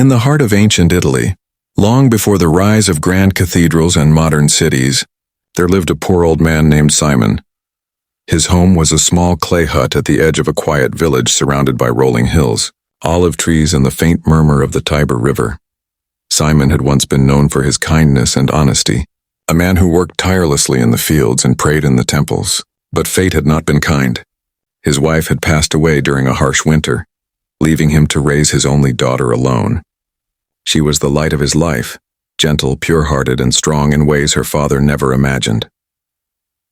In the heart of ancient Italy, long before the rise of grand cathedrals and modern cities, there lived a poor old man named Simon. His home was a small clay hut at the edge of a quiet village surrounded by rolling hills, olive trees, and the faint murmur of the Tiber River. Simon had once been known for his kindness and honesty, a man who worked tirelessly in the fields and prayed in the temples. But fate had not been kind. His wife had passed away during a harsh winter, leaving him to raise his only daughter alone. She was the light of his life, gentle, pure-hearted, and strong in ways her father never imagined.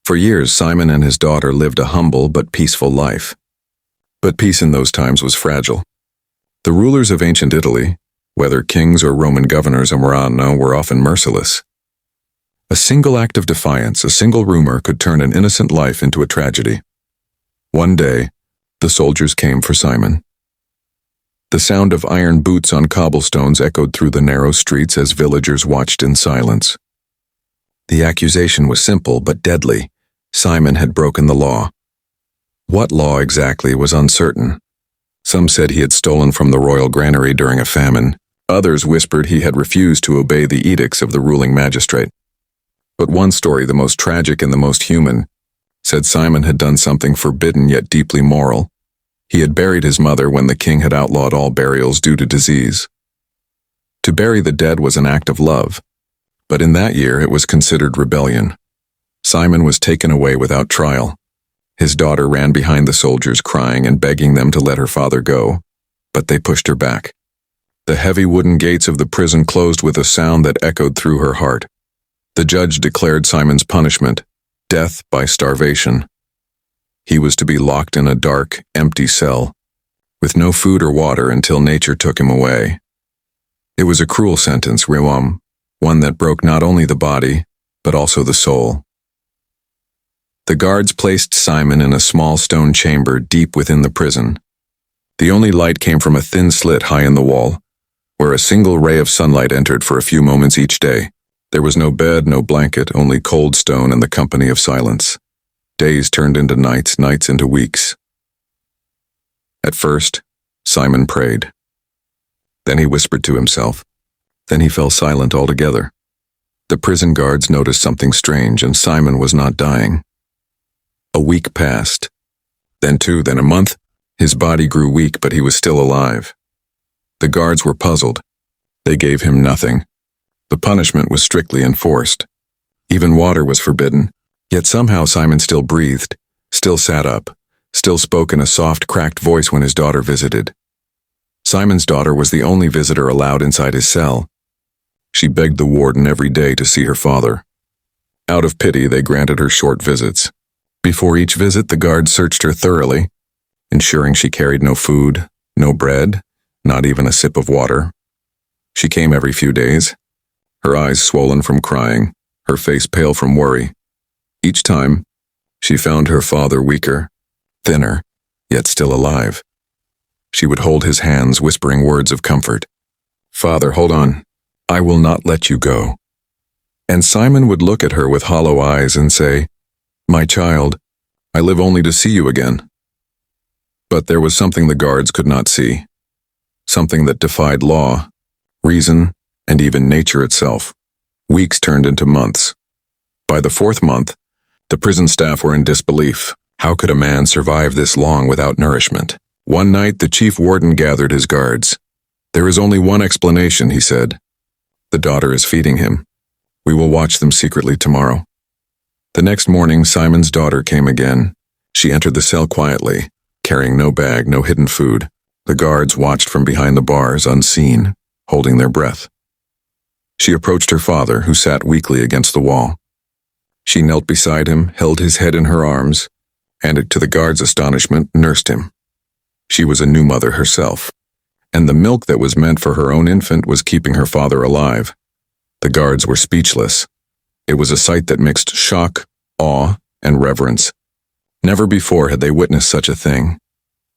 For years, Simon and his daughter lived a humble but peaceful life. But peace in those times was fragile. The rulers of ancient Italy, whether kings or Roman governors in Romana, were often merciless. A single act of defiance, a single rumor, could turn an innocent life into a tragedy. One day, the soldiers came for Simon. The sound of iron boots on cobblestones echoed through the narrow streets as villagers watched in silence. The accusation was simple but deadly. Simon had broken the law. What law exactly was uncertain. Some said he had stolen from the royal granary during a famine. Others whispered he had refused to obey the edicts of the ruling magistrate. But one story, the most tragic and the most human, said Simon had done something forbidden yet deeply moral. He had buried his mother when the king had outlawed all burials due to disease. To bury the dead was an act of love, but in that year it was considered rebellion. Simon was taken away without trial. His daughter ran behind the soldiers crying and begging them to let her father go, but they pushed her back. The heavy wooden gates of the prison closed with a sound that echoed through her heart. The judge declared Simon's punishment, death by starvation. He was to be locked in a dark, empty cell, with no food or water until nature took him away. It was a cruel sentence, one that broke not only the body, but also the soul. The guards placed Simon in a small stone chamber deep within the prison. The only light came from a thin slit high in the wall, where a single ray of sunlight entered for a few moments each day. There was no bed, no blanket, only cold stone and the company of silence. Days turned into nights, nights into weeks. At first, Simon prayed. Then he whispered to himself. Then he fell silent altogether. The prison guards noticed something strange, and Simon was not dying. A week passed. Then 2, then a month. His body grew weak, but he was still alive. The guards were puzzled. They gave him nothing. The punishment was strictly enforced. Even water was forbidden. Yet somehow Simon still breathed, still sat up, still spoke in a soft, cracked voice when his daughter visited. Simon's daughter was the only visitor allowed inside his cell. She begged the warden every day to see her father. Out of pity, they granted her short visits. Before each visit, the guards searched her thoroughly, ensuring she carried no food, no bread, not even a sip of water. She came every few days, her eyes swollen from crying, her face pale from worry. Each time, she found her father weaker, thinner, yet still alive. She would hold his hands, whispering words of comfort. "Father, hold on. I will not let you go." And Simon would look at her with hollow eyes and say, "My child, I live only to see you again." But there was something the guards could not see, something that defied law, reason, and even nature itself. Weeks turned into months. By the 4th month, the prison staff were in disbelief. How could a man survive this long without nourishment? One night, the chief warden gathered his guards. "There is only one explanation," he said. "The daughter is feeding him. We will watch them secretly tomorrow." The next morning, Simon's daughter came again. She entered the cell quietly, carrying no bag, no hidden food. The guards watched from behind the bars, unseen, holding their breath. She approached her father, who sat weakly against the wall. She knelt beside him, held his head in her arms, and, to the guards' astonishment, nursed him. She was a new mother herself, and the milk that was meant for her own infant was keeping her father alive. The guards were speechless. It was a sight that mixed shock, awe, and reverence. Never before had they witnessed such a thing.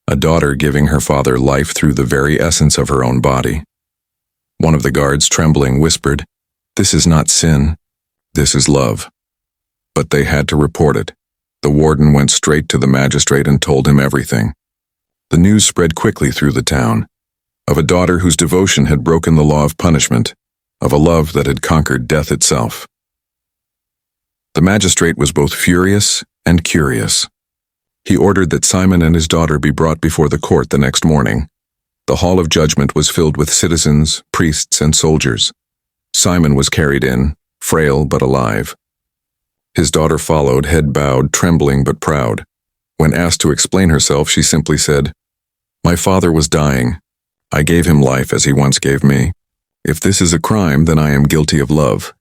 A daughter giving her father life through the very essence of her own body. One of the guards, trembling, whispered, "This is not sin. This is love." But they had to report it. The warden went straight to the magistrate and told him everything. The news spread quickly through the town. of a daughter whose devotion had broken the law of punishment, of a love that had conquered death itself. The magistrate was both furious and curious. He ordered that Simon and his daughter be brought before the court the next morning. The hall of judgment was filled with citizens, priests, and soldiers. Simon was carried in, frail but alive. His daughter followed, head bowed, trembling but proud. When asked to explain herself, she simply said, "My father was dying. I gave him life as he once gave me. If this is a crime, then I am guilty of love."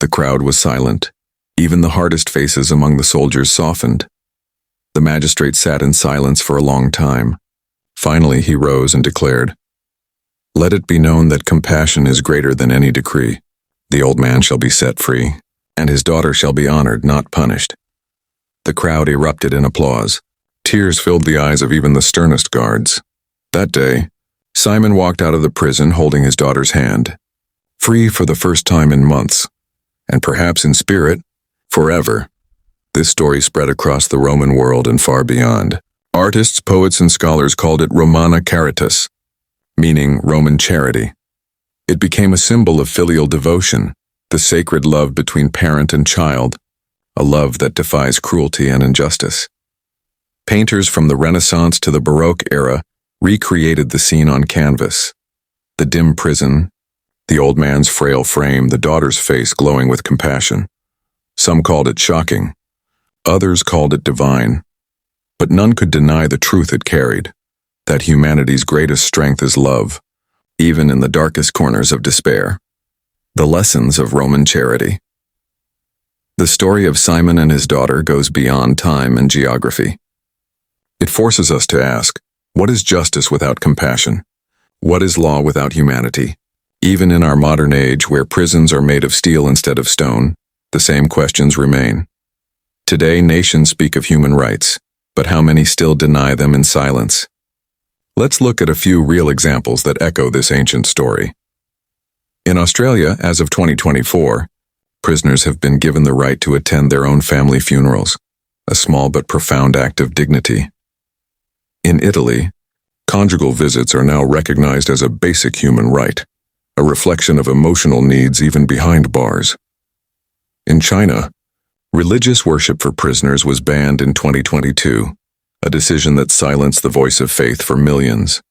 The crowd was silent. Even the hardest faces among the soldiers softened. The magistrate sat in silence for a long time. Finally, he rose and declared, "Let it be known that compassion is greater than any decree. The old man shall be set free, and his daughter shall be honored, not punished." The crowd erupted in applause. Tears filled the eyes of even the sternest guards. That day, Simon walked out of the prison holding his daughter's hand, free for the first time in months, and perhaps in spirit, forever. This story spread across the Roman world and far beyond. Artists, poets, and scholars called it Romana Caritas, meaning Roman charity. It became a symbol of filial devotion, the sacred love between parent and child, a love that defies cruelty and injustice. Painters from the Renaissance to the Baroque era recreated the scene on canvas. The dim prison, the old man's frail frame, the daughter's face glowing with compassion. Some called it shocking. Others called it divine. But none could deny the truth it carried, that humanity's greatest strength is love, even in the darkest corners of despair. The lessons of Roman charity. The story of Simon and his daughter goes beyond time and geography. It forces us to ask, what is justice without compassion? What is law without humanity? Even in our modern age, where prisons are made of steel instead of stone, the same questions remain. Today, nations speak of human rights, but how many still deny them in silence? Let's look at a few real examples that echo this ancient story. In Australia, as of 2024, prisoners have been given the right to attend their own family funerals, a small but profound act of dignity. In Italy, conjugal visits are now recognized as a basic human right, a reflection of emotional needs even behind bars. In China, religious worship for prisoners was banned in 2022, a decision that silenced the voice of faith for millions.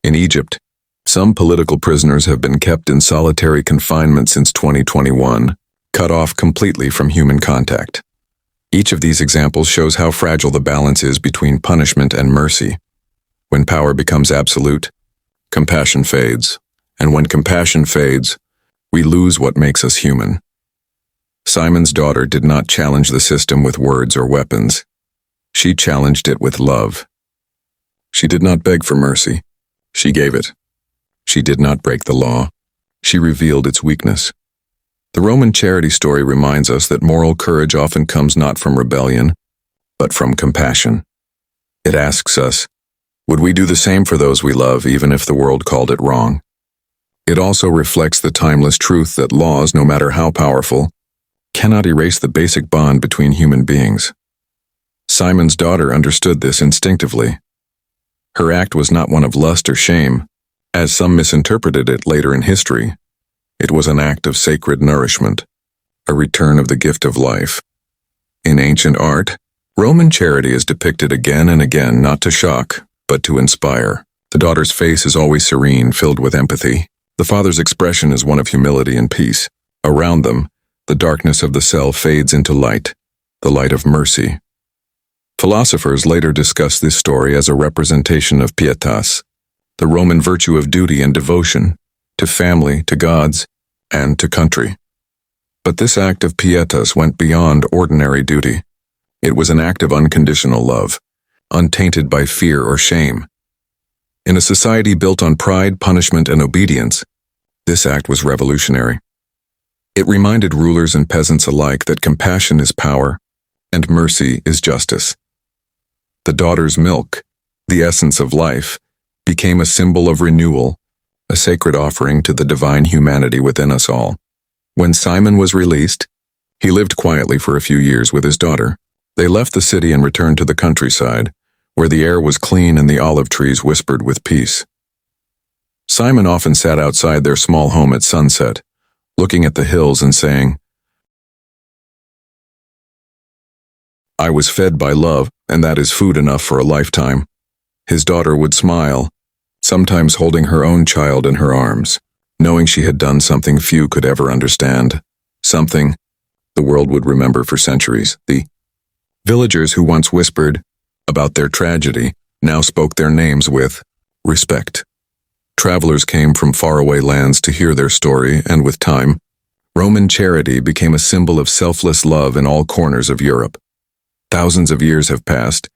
In Egypt, some political prisoners have been kept in solitary confinement since 2021, cut off completely from human contact. Each of these examples shows how fragile the balance is between punishment and mercy. When power becomes absolute, compassion fades, and when compassion fades, we lose what makes us human. Simon's daughter did not challenge the system with words or weapons. She challenged it with love. She did not beg for mercy. She gave it. She did not break the law. She revealed its weakness. The Roman charity story reminds us that moral courage often comes not from rebellion, but from compassion. It asks us, would we do the same for those we love, even if the world called it wrong? It also reflects the timeless truth that laws, no matter how powerful, cannot erase the basic bond between human beings. Simon's daughter understood this instinctively. Her act was not one of lust or shame, as some misinterpreted it later in history. It was an act of sacred nourishment, a return of the gift of life. In ancient art, Roman charity is depicted again and again, not to shock, but to inspire. The daughter's face is always serene, filled with empathy. The father's expression is one of humility and peace. Around them, the darkness of the cell fades into light, the light of mercy. Philosophers later discuss this story as a representation of pietas, the Roman virtue of duty and devotion, to family, to gods, and to country. But this act of pietas went beyond ordinary duty. It was an act of unconditional love, untainted by fear or shame. In a society built on pride, punishment, and obedience, this act was revolutionary. It reminded rulers and peasants alike that compassion is power, and mercy is justice. The daughter's milk, the essence of life, became a symbol of renewal, a sacred offering to the divine humanity within us all. When Simon was released, he lived quietly for a few years with his daughter. They left the city and returned to the countryside, where the air was clean and the olive trees whispered with peace. Simon often sat outside their small home at sunset, looking at the hills and saying, "I was fed by love, and that is food enough for a lifetime." His daughter would smile, sometimes holding her own child in her arms, knowing she had done something few could ever understand, something the world would remember for centuries. The villagers who once whispered about their tragedy now spoke their names with respect. Travelers came from faraway lands to hear their story, and with time, Roman charity became a symbol of selfless love in all corners of Europe. Thousands of years have passed,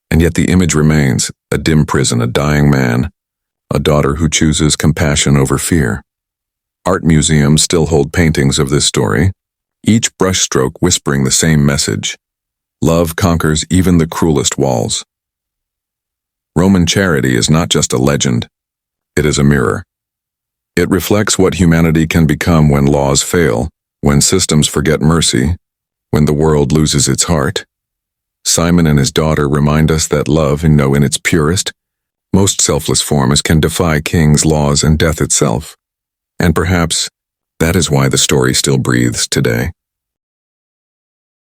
and yet the image remains: a dim prison, a dying man, a daughter who chooses compassion over fear. Art museums still hold paintings of this story, each brushstroke whispering the same message: love conquers even the cruelest walls. Roman charity is not just a legend, it is a mirror. It reflects what humanity can become when laws fail, when systems forget mercy, when the world loses its heart. Simon and his daughter remind us that love, in its purest, most selfless form, can defy kings, laws, and death itself. And perhaps that is why the story still breathes today.